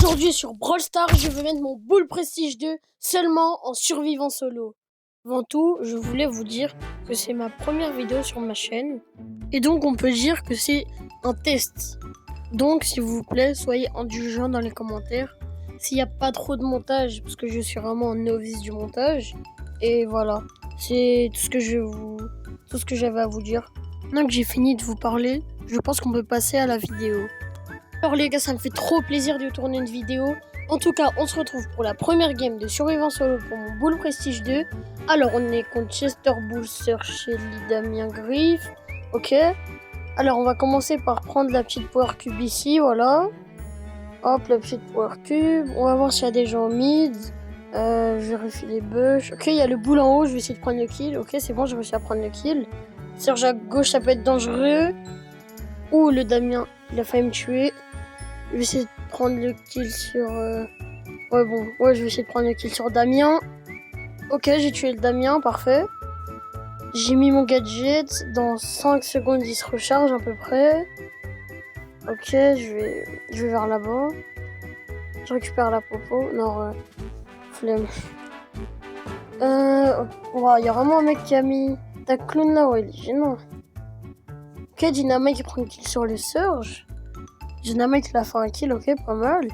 Aujourd'hui sur Brawl Stars, je vais mettre mon Bull Prestige 2 seulement en survivant solo. Avant tout, je voulais vous dire que c'est ma première vidéo sur ma chaîne. Et donc on peut dire que c'est un test. Donc s'il vous plaît, soyez indulgents dans les commentaires. S'il n'y a pas trop de montage, parce que je suis vraiment un novice du montage. Et voilà, c'est tout ce que j'avais à vous dire. Maintenant que j'ai fini de vous parler, je pense qu'on peut passer à la vidéo. Alors les gars, ça me fait trop plaisir de tourner une vidéo. En tout cas, on se retrouve pour la première game de survivance solo pour mon Bull Prestige 2. Alors on est contre Chester, Bull, Sir Shelly, Damien, Griff. Ok. Alors on va commencer par prendre la petite Power Cube ici, voilà. Hop, la petite Power Cube. On va voir s'il y a des gens mid. Je vérifie les bush. Ok, il y a le Bull en haut, je vais essayer de prendre le kill. Ok, c'est bon, j'ai réussi à prendre le kill. Serge à gauche, ça peut être dangereux. Ouh, le Damien, il a failli me tuer. Je vais essayer de prendre le kill sur... Ouais, je vais essayer de prendre le kill sur Damien. Ok, j'ai tué le Damien, parfait. J'ai mis mon gadget. Dans 5 secondes, il se recharge à peu près. Ok, je vais vers là-bas. Je récupère la popo. Non, flemme. Il y a vraiment un mec qui a mis... Ta clown là, ouais, il est gênant. Ok, Dynamite qui prend le kill sur le Surge. Dynamite, il a fait un kill, ok, pas mal.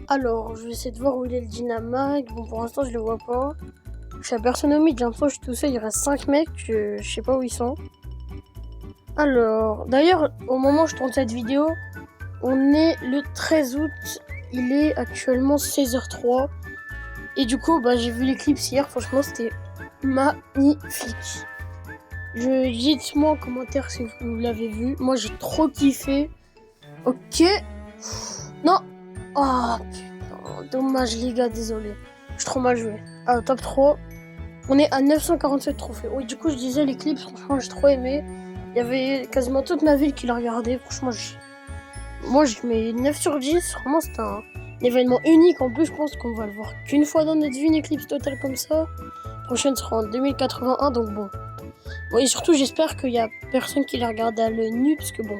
Alors, je vais essayer de voir où il est le Dynamite. Bon, pour l'instant, je le vois pas. Je suis à personne au mid, j'ai l'impression que je suis tout seul. Il reste 5 mecs, je sais pas où ils sont. Alors, d'ailleurs, au moment où je tourne cette vidéo, on est le 13 août. Il est actuellement 16h03. Et du coup, j'ai vu les clips hier. Franchement, c'était magnifique. Dites-moi en commentaire si vous l'avez vu. Moi, j'ai trop kiffé. Ok. Non. Oh, putain. Dommage, les gars. Désolé. J'ai trop mal joué. Ah, top 3. On est à 947 trophées. Oui, du coup, je disais les clips. Franchement, j'ai trop aimé. Il y avait quasiment toute ma ville qui l'a regardé. Franchement, moi, je mets 9 sur 10. Vraiment, c'était un événement unique. En plus, je pense qu'on va le voir qu'une fois dans notre vie, une éclipse totale comme ça. La prochaine sera en 2081. Donc, bon. Et surtout, j'espère qu'il n'y a personne qui l'a regardé à l'œil nu. Parce que, bon,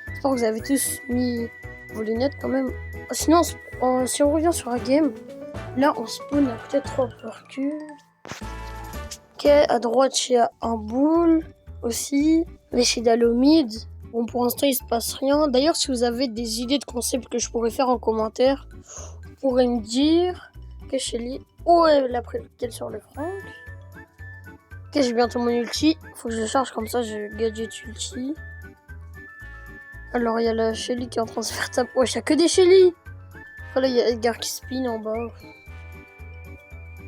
j'espère que vous avez tous mis vos lunettes quand même. Sinon, si on revient sur la game, là, on spawn à peut-être 3 par cube. Ok, à droite, il y a un Bull aussi. Les Shidalo mid. Bon, pour l'instant, il se passe rien. D'ailleurs, si vous avez des idées de concepts que je pourrais faire en commentaire, vous pourrez me dire. Ok, Shelly. Oh, elle a pris le kill sur le Frank. Ok, j'ai bientôt mon ulti. Faut que je le charge comme ça, j'ai gadget ulti. Alors, il y a la Shelly qui est en train de se faire taper. Ouais, il y a que des Shelly. Voilà, il y a Edgar qui spin en bas.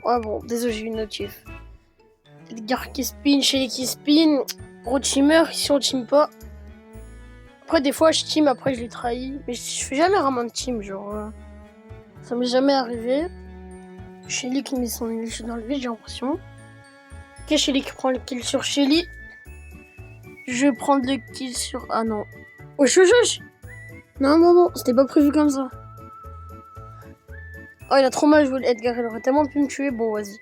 Ouais, bon, désolé, j'ai eu une notif. Edgar qui spin, Shelly qui spin. Gros teamer, ici on team pas. Après, des fois, je team, après je les trahis. Mais je fais jamais vraiment de team, genre. Ça m'est jamais arrivé. Shelly qui met son ulti dans le vide, j'ai l'impression. Ok, Shelly qui prend le kill sur Shelly. Je vais prendre le kill sur... Ah non. Oh, chouchouch. Non, c'était pas prévu comme ça. Oh, il a trop mal joué l'Edgar, il aurait tellement pu me tuer. Bon, vas-y.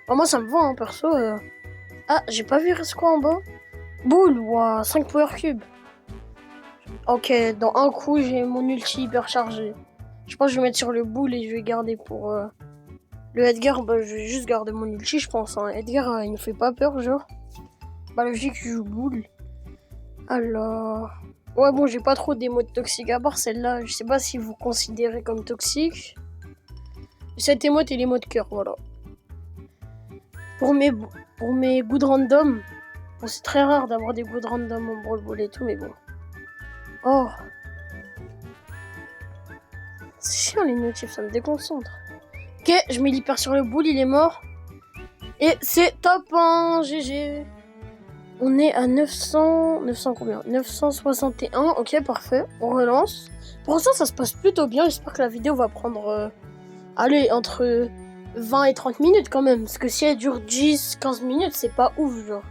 Bon, moi, ça me va, hein, perso. Ah, j'ai pas vu, il reste quoi en bas? Bull, wow, 5 power cubes. Ok, dans un coup, j'ai mon ulti hyper chargé. Je pense que je vais mettre sur le Bull et je vais garder pour... Le Edgar, je vais juste garder mon ulti, je pense. Hein. Edgar, il me fait pas peur, genre. Logique, je joue Bull. Alors... Ouais, bon, j'ai pas trop d'émotes toxiques à part celle-là. Je sais pas si vous considérez comme toxique. Cette émote et l'émote cœur, voilà. Pour mes goûts de random, bon, c'est très rare d'avoir des goûts de random en Brawl Ball et tout, mais bon. Oh. C'est chiant les notifs, ça me déconcentre. Ok, je mets l'hyper sur le Bull, il est mort. Et c'est top 1, GG. On est à 900 combien 961, ok, parfait. On relance. Pour l'instant, ça se passe plutôt bien. J'espère que la vidéo va prendre, allez, entre 20 et 30 minutes quand même. Parce que si elle dure 10-15 minutes, c'est pas ouf, genre.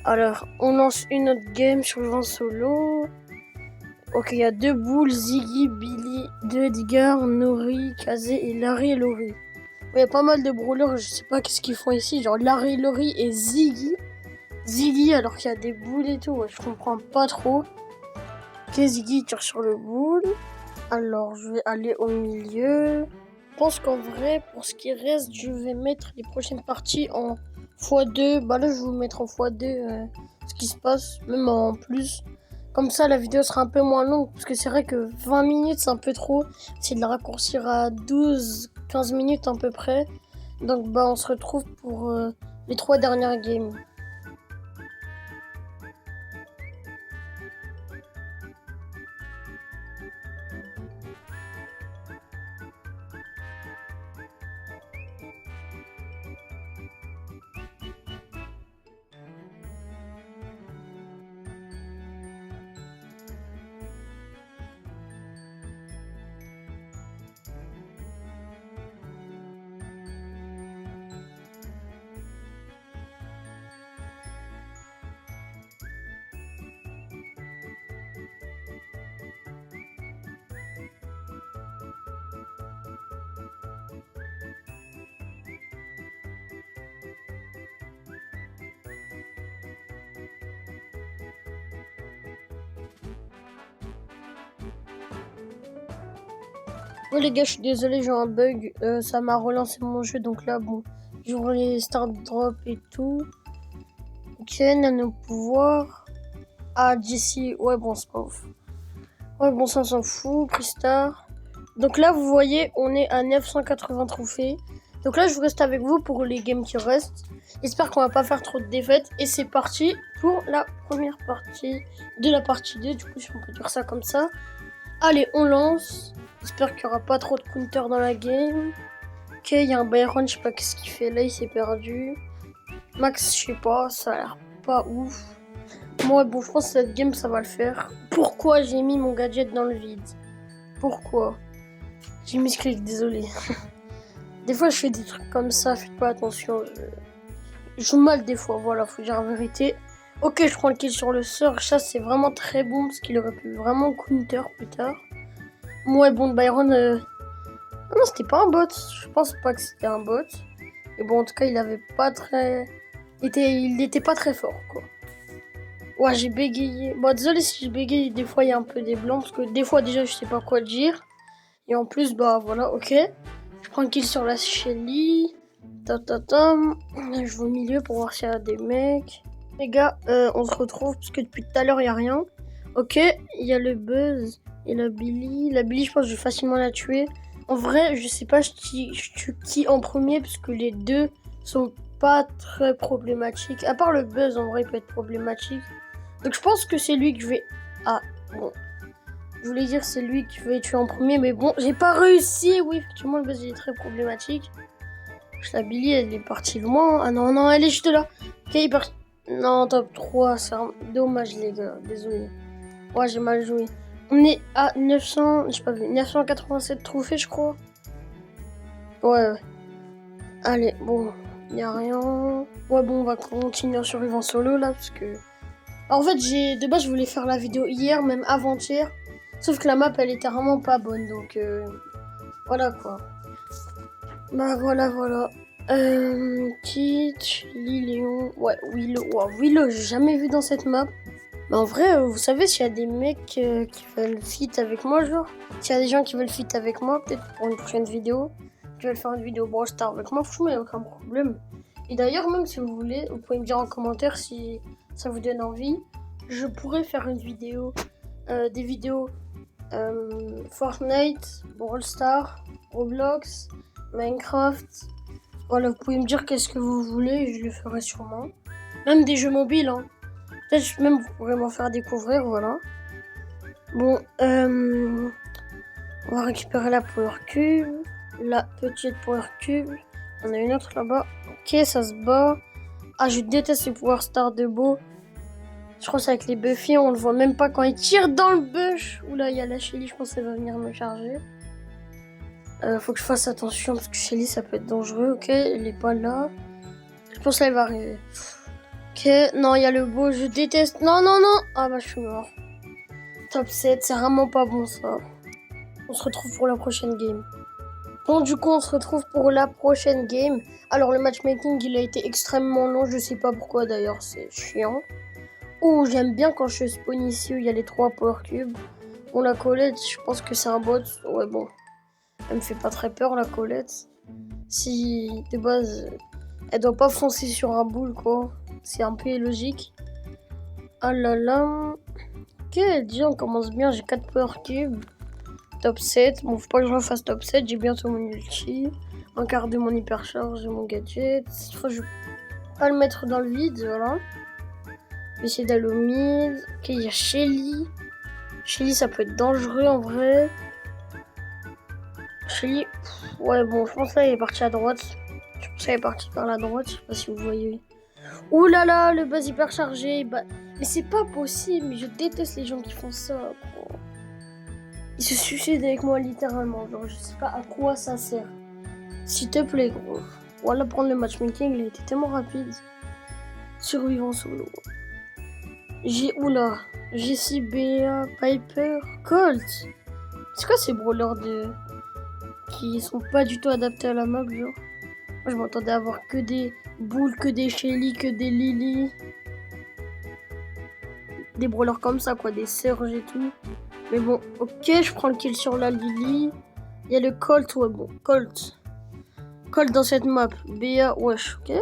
Alors, on lance une autre game sur le vent solo. Ok, il y a 2 Bulls, Ziggy, Billy, 2 Edgar, Nori, Kazé et Larry et Lori. Il y a pas mal de brawlers, je sais pas qu'est-ce qu'ils font ici. Genre Larry, Lori et Ziggy. Ziggy alors qu'il y a des boules et tout, ouais, je comprends pas trop. Ok, Ziggy tire sur le boule. Alors, je vais aller au milieu. Je pense qu'en vrai, pour ce qui reste, je vais mettre les prochaines parties en x2. Bah là, je vais vous mettre en x2 ce qui se passe, même en plus. Comme ça, la vidéo sera un peu moins longue, parce que c'est vrai que 20 minutes, c'est un peu trop. C'est de la raccourcir à 12-15 minutes à peu près. Donc, bah, on se retrouve pour les 3 dernières games. Oh les gars, je suis désolé, j'ai un bug. Ça m'a relancé mon jeu, donc là, bon, j'ouvre les start drop et tout. Ok, nano pouvoir. Ah, Jessie, ouais, bon, c'est pas ouf. Ouais, bon, ça, on s'en fout. Pristar. Donc là, vous voyez, on est à 980 trophées. Donc là, je reste avec vous pour les games qui restent. J'espère qu'on va pas faire trop de défaites. Et c'est parti pour la première partie de la partie 2. Du coup, si on peut dire ça comme ça. Allez, on lance. J'espère qu'il n'y aura pas trop de counter dans la game. Ok, il y a un Byron, je sais pas qu'est-ce qu'il fait là, il s'est perdu. Max, je sais pas, ça a l'air pas ouf. Moi, bon, je pense que cette game, ça va le faire. Pourquoi j'ai mis mon gadget dans le vide? Pourquoi? J'ai mis ce clic, désolé. Des fois, je fais des trucs comme ça, faites pas attention. Je joue mal des fois, voilà, faut dire la vérité. Ok, je prends le kill sur le Surge, ça c'est vraiment très bon parce qu'il aurait pu vraiment counter plus tard. Moi, bon, Byron, non, c'était pas un bot. Je pense pas que c'était un bot. Et bon, en tout cas, il avait pas très. Il était pas très fort, quoi. Ouais, j'ai bégayé. Bon, désolé si je bégaye, des fois il y a un peu des blancs, parce que des fois déjà je sais pas quoi dire. Et en plus, bah voilà, ok. Je prends le kill sur la Shelly. Tatatam. Je vais au milieu pour voir s'il y a des mecs. Les gars, on se retrouve, parce que depuis tout à l'heure il y a rien. Ok, il y a le Buzz et la Billy. La Billy, je pense que je vais facilement la tuer. En vrai, je sais pas, je tue qui en premier, parce que les deux sont pas très problématiques. À part le Buzz, en vrai, il peut être problématique. Donc je pense que c'est lui que je vais... Ah, bon. Je voulais dire c'est lui que je vais tuer en premier, mais bon, j'ai pas réussi. Oui, effectivement, le Buzz, il est très problématique. La Billy, elle est partie loin. Ah non, non, elle est juste là. Ok, il est parti... Non, top 3, c'est dommage, les gars. Désolé. Ouais, j'ai mal joué. On est à 900, j'ai pas vu, 987 trophées, je crois. Ouais. Allez, bon, y a rien. Ouais, bon, on va continuer en survivant solo là, parce que. Alors, en fait, de base, je voulais faire la vidéo hier, même avant-hier. Sauf que la map, elle était vraiment pas bonne, donc voilà quoi. Bah voilà. Teach, Lilion. Ouais, Willow. Wow, Willow, j'ai jamais vu dans cette map. Mais en vrai, vous savez, s'il y a des mecs qui veulent fit avec moi, genre, s'il y a des gens qui veulent fit avec moi, peut-être pour une prochaine vidéo, qui veulent faire une vidéo Brawl Stars avec moi, franchement, il n'y a aucun problème. Et d'ailleurs, même si vous voulez, vous pouvez me dire en commentaire si ça vous donne envie. Je pourrais faire une vidéo, des vidéos Fortnite, Brawl Stars, Roblox, Minecraft. Voilà, vous pouvez me dire qu'est-ce que vous voulez et je le ferai sûrement. Même des jeux mobiles, hein. Peut-être même vous pourrez m'en faire découvrir, voilà. Bon, on va récupérer la Power Cube, la petite Power Cube. On a une autre là-bas. Ok, ça se bat. Ah, je déteste les Power Stars de Beau. Je crois que c'est avec les Buffy, on le voit même pas quand il tire dans le bush. Oula, il y a la Shelly, je pense qu'elle va venir me charger. Faut que je fasse attention parce que Shelly, ça peut être dangereux. Ok, elle est pas là. Je pense qu'elle va arriver. Ok, non, il y a le Beau, je déteste. Non. Ah bah, je suis mort. Top 7, c'est vraiment pas bon ça. On se retrouve pour la prochaine game. Bon, du coup, on se retrouve pour la prochaine game. Alors, le matchmaking, il a été extrêmement long. Je sais pas pourquoi d'ailleurs, c'est chiant. Oh, j'aime bien quand je spawn ici où il y a les 3 Power Cubes. Bon, la Colette, je pense que c'est un bot. Ouais, bon. Elle me fait pas très peur, la Colette. Si, de base, elle doit pas foncer sur un boule, quoi. C'est un peu illogique. Ah là là. Ok, déjà, on commence bien. J'ai 4 power cubes. Top 7. Bon, faut pas que je refasse top 7. J'ai bientôt mon ulti. Un quart de mon hypercharge et mon gadget. Enfin, je vais pas le mettre dans le vide, voilà. Je vais essayer d'aller au mid. Ok, il y a Shelly. Shelly, ça peut être dangereux en vrai. Shelly, ouais, bon, je pense que là, il est parti à droite. Je pense qu'il est parti par la droite. Je sais pas si vous voyez. Ouh là là, le buzz hyper chargé. Bah... Mais c'est pas possible. Mais je déteste les gens qui font ça, gros. Ils se suicident avec moi, littéralement. Genre, je sais pas à quoi ça sert. S'il te plaît, gros. Voilà, prendre le matchmaking, il a été tellement rapide. Survivant solo. Oula. Jessie, Bea, Piper, Colt. C'est quoi ces brawlers qui sont pas du tout adaptés à la map, genre? Moi, je m'attendais à avoir que des boules, que des Shelly, que des Lily. Des brawlers comme ça, quoi, des Surge et tout. Mais bon, ok, je prends le kill sur la Lily. Il y a le Colt, ouais, bon, Colt. Colt dans cette map. Bea, wesh, ok.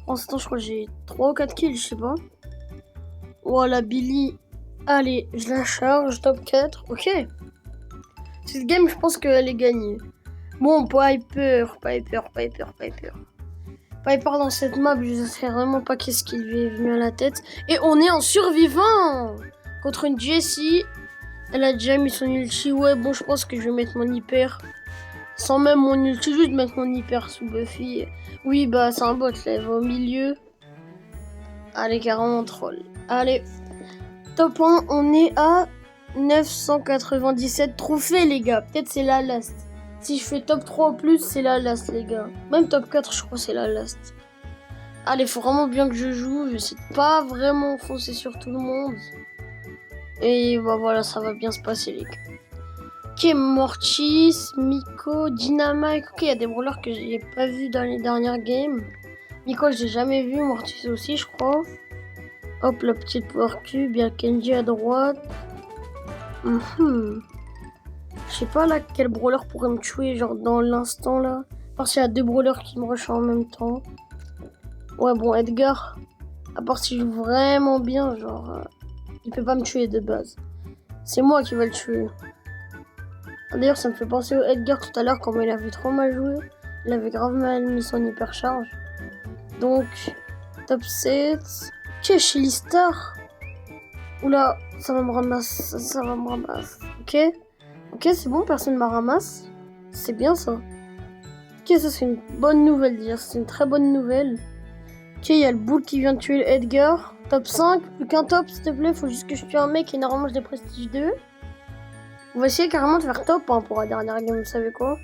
En ce temps, je crois que j'ai 3 ou 4 kills, je sais pas. Voilà, Billy. Allez, je la charge, top 4, ok. Cette game, je pense qu'elle est gagnée. Bon, Piper dans cette map, je sais vraiment pas qu'est-ce qui lui est venu à la tête. Et on est en survivant contre une Jessie. Elle a déjà mis son ulti. Ouais, bon, je pense que je vais mettre mon hyper. Sans même mon ulti, juste mettre mon hyper sous Buffy. Oui, bah, c'est un bot, là, elle va au milieu. Allez, carrément troll. Allez, top 1, on est à 997 trophées, les gars. Peut-être c'est la last. Si je fais top 3 en plus, c'est la last, les gars. Même top 4, je crois, c'est la last. Allez, faut vraiment bien que je joue. Je sais pas vraiment foncer sur tout le monde. Et bah voilà, ça va bien se passer, les gars. Ok, Mortis, Miko, Dynamite. Ok, il y a des brawlers que j'ai pas vu dans les dernières games. Miko, je l'ai jamais vu. Mortis aussi, je crois. Hop, la petite power cube. Il y a Kenji à droite. Je sais pas là quel brawler pourrait me tuer, genre dans l'instant là. Parce qu'il y a 2 brawlers qui me rushent en même temps. Ouais, bon, Edgar. À part s'il joue vraiment bien, genre. Il peut pas me tuer de base. C'est moi qui vais le tuer. D'ailleurs, ça me fait penser au Edgar tout à l'heure, comment il avait trop mal joué. Il avait grave mal mis son hypercharge. Donc, top 7. Ok, Shelly Star. Oula, ça va me ramasser. Ça va me ramasser. Ok. Ok, c'est bon, personne ne m'a ramasse. C'est bien ça. Ok, ça c'est une bonne nouvelle, dire. C'est une très bonne nouvelle. Ok, il y a le boule qui vient de tuer Edgar. Top 5, plus qu'un top, s'il te plaît. Faut juste que je tue un mec et normalement j'ai prestige 2. On va essayer carrément de faire top hein, pour la dernière game, vous savez quoi.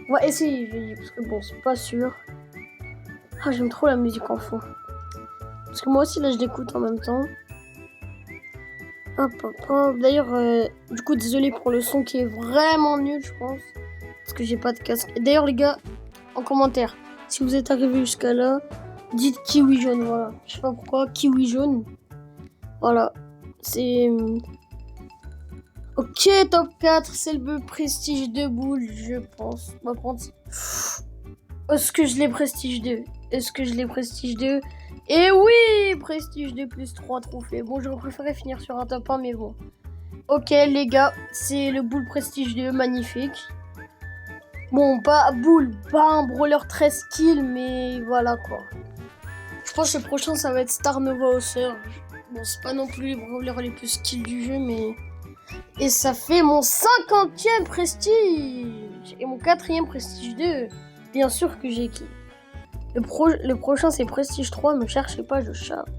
On va essayer, je dis, parce que bon, c'est pas sûr. Ah, j'aime trop la musique en fond. Parce que moi aussi, là, je l'écoute en même temps. Hop, hop, hop. D'ailleurs, du coup, désolé pour le son qui est vraiment nul, je pense. Parce que j'ai pas de casque. Et d'ailleurs, les gars, en commentaire, si vous êtes arrivés jusqu'à là, dites kiwi jaune, voilà. Je sais pas pourquoi, kiwi jaune. Voilà. C'est... Ok, top 4, c'est le prestige 2 boules, je pense. On va prendre... Est-ce que je l'ai prestige 2? Est-ce que je l'ai prestige 2? Et oui, prestige 2 plus 3 trophées. Bon, j'aurais préféré finir sur un top 1, mais bon. Ok, les gars, c'est le boule prestige 2, magnifique. Bon, pas un brawler très skill, mais voilà quoi. Je pense que le prochain, ça va être Star Nova au Surge. Bon, c'est pas non plus les brawlers les plus skill du jeu, mais... Et ça fait mon 50e prestige et mon 4e prestige 2. Bien sûr que j'ai qui. Le prochain c'est prestige 3, ne cherchez pas, je charge.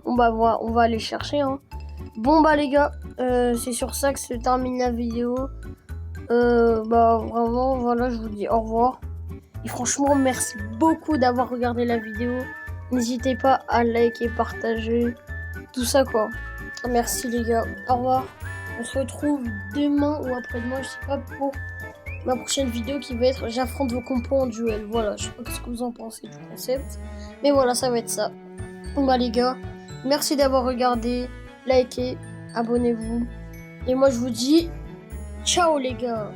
On va aller chercher hein. Bon bah les gars, c'est sur ça que se termine la vidéo. Bah vraiment voilà, je vous dis au revoir. Et franchement merci beaucoup d'avoir regardé la vidéo. N'hésitez pas à liker, partager, tout ça quoi. Merci les gars, au revoir. On se retrouve demain ou après-demain, je sais pas, pour ma prochaine vidéo qui va être j'affronte vos compos en duel. Voilà, je sais pas ce que vous en pensez du concept. Mais voilà, ça va être ça. Bon bah les gars, merci d'avoir regardé, likez, abonnez-vous. Et moi, je vous dis ciao les gars.